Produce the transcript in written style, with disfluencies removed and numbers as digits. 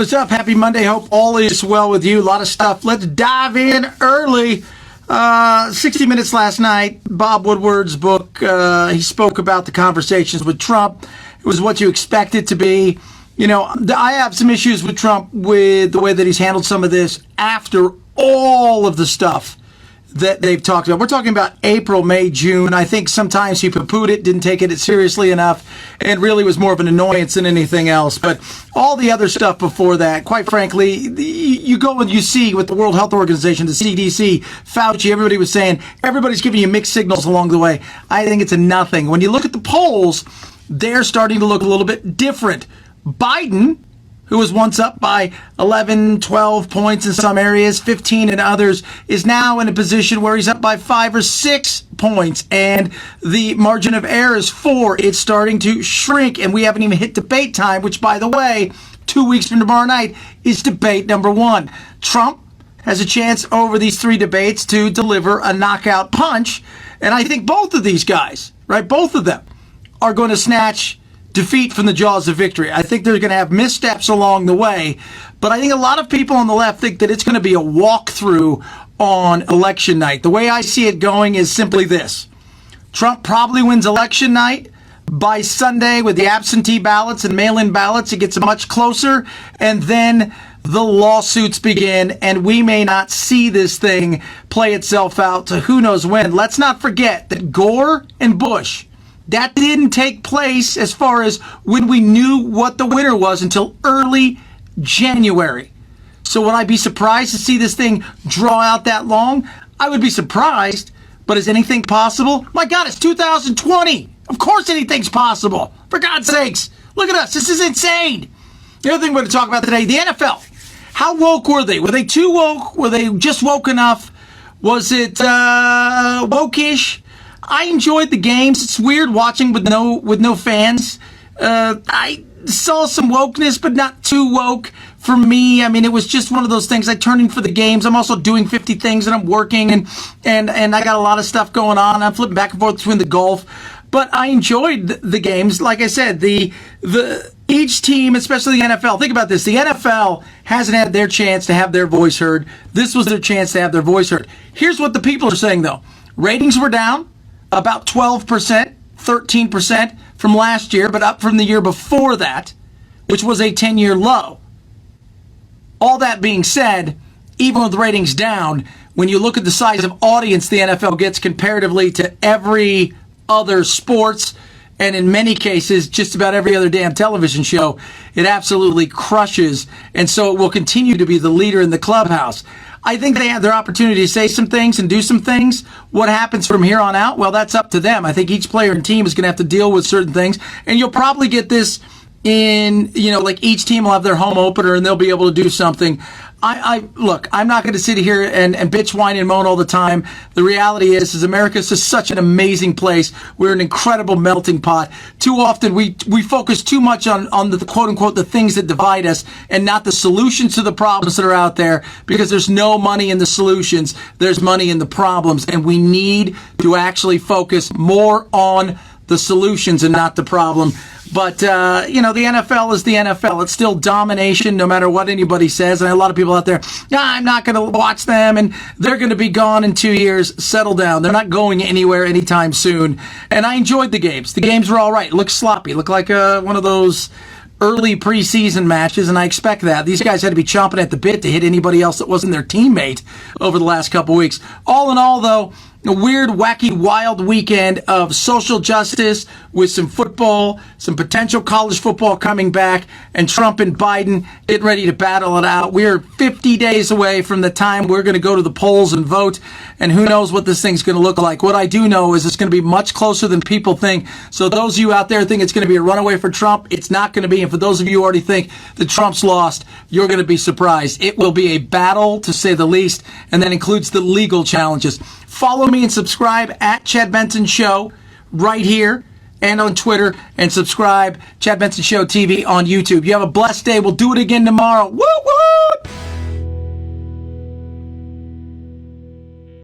What is up? Happy Monday. Hope all is well with you. A lot of stuff. Let's dive in early. 60 Minutes last night, Bob Woodward's book, he spoke about the conversations with Trump. It was what you expect it to be. You know, I have some issues with Trump with the way that he's handled some of this after all of the stuff that they've talked about. We're talking about April, May, June. I think sometimes he poo-pooed it, didn't take it seriously enough, and really was more of an annoyance than anything else. But all the other stuff before that, quite frankly, you go and you see with the World Health Organization, the CDC, Fauci, everybody was saying, everybody's giving you mixed signals along the way. I think it's a nothing. When you look at the polls, they're starting to look a little bit different. Biden, who was once up by 11, 12 points in some areas, 15 in others, is now in a position where he's up by 5 or 6 points, and the margin of error is 4. It's starting to shrink, and we haven't even hit debate time, which, by the way, 2 weeks from tomorrow night is debate number 1. Trump has a chance over these 3 debates to deliver a knockout punch, and I think both of these guys, right, both of them, are going to snatch defeat from the jaws of victory. I think they're going to have missteps along the way, but I think a lot of people on the left think that it's going to be a walkthrough on election night. The way I see it going is simply this. Trump probably wins election night. By Sunday, with the absentee ballots and mail-in ballots, it gets much closer, and then the lawsuits begin, and we may not see this thing play itself out to who knows when. Let's not forget that Gore and Bush, that didn't take place as far as when we knew what the winner was until early January. So would I be surprised to see this thing draw out that long? I would be surprised, but is anything possible? My God, it's 2020. Of course anything's possible. For God's sakes, look at us. This is insane. The other thing we're going to talk about today, the NFL. How woke were they? Were they too woke? Were they just woke enough? Was it woke-ish? I enjoyed the games. It's weird watching with no fans. I saw some wokeness, but not too woke for me. I mean, it was just one of those things. I turn in for the games. I'm also doing 50 things, and I'm working, and I got a lot of stuff going on. I'm flipping back and forth between the golf. But I enjoyed the games. Like I said, each team, especially the NFL, think about this. The NFL hasn't had their chance to have their voice heard. This was their chance to have their voice heard. Here's what the people are saying, though. Ratings were down about 12%, 13% from last year, but up from the year before that, which was a 10-year low. All that being said, even with ratings down, when you look at the size of audience the NFL gets comparatively to every other sports, and in many cases, just about every other damn television show, it absolutely crushes, and so it will continue to be the leader in the clubhouse. I think they have their opportunity to say some things and do some things. What happens from here on out? Well, that's up to them. I think each player and team is going to have to deal with certain things. And you'll probably get this in, like each team will have their home opener and they'll be able to do something. Look, I'm not going to sit here and bitch, whine, and moan all the time. The reality is America is just such an amazing place. We're an incredible melting pot. Too often we focus too much on the quote unquote the things that divide us and not the solutions to the problems that are out there, because there's no money in the solutions. There's money in the problems, and we need to actually focus more on the solutions and not the problem. But, the NFL is the NFL. It's still domination no matter what anybody says. And a lot of people out there, I'm not going to watch them, and they're going to be gone in 2 years. Settle down. They're not going anywhere anytime soon. And I enjoyed the games. The games were all right. It looked sloppy. It looked like one of those early preseason matches, and I expect that. These guys had to be chomping at the bit to hit anybody else that wasn't their teammate over the last couple weeks. All in all, though, a weird, wacky, wild weekend of social justice with some football, some potential college football coming back, and Trump and Biden getting ready to battle it out. We're 50 days away from the time we're going to go to the polls and vote, and who knows what this thing's going to look like. What I do know is it's going to be much closer than people think. So those of you out there think it's going to be a runaway for Trump, it's not going to be. And for those of you who already think that Trump's lost, you're going to be surprised. It will be a battle, to say the least, and that includes the legal challenges. Follow me and subscribe at Chad Benson Show right here and on Twitter, and subscribe Chad Benson Show TV on YouTube. You have a blessed day. We'll do it again tomorrow. Woo woo!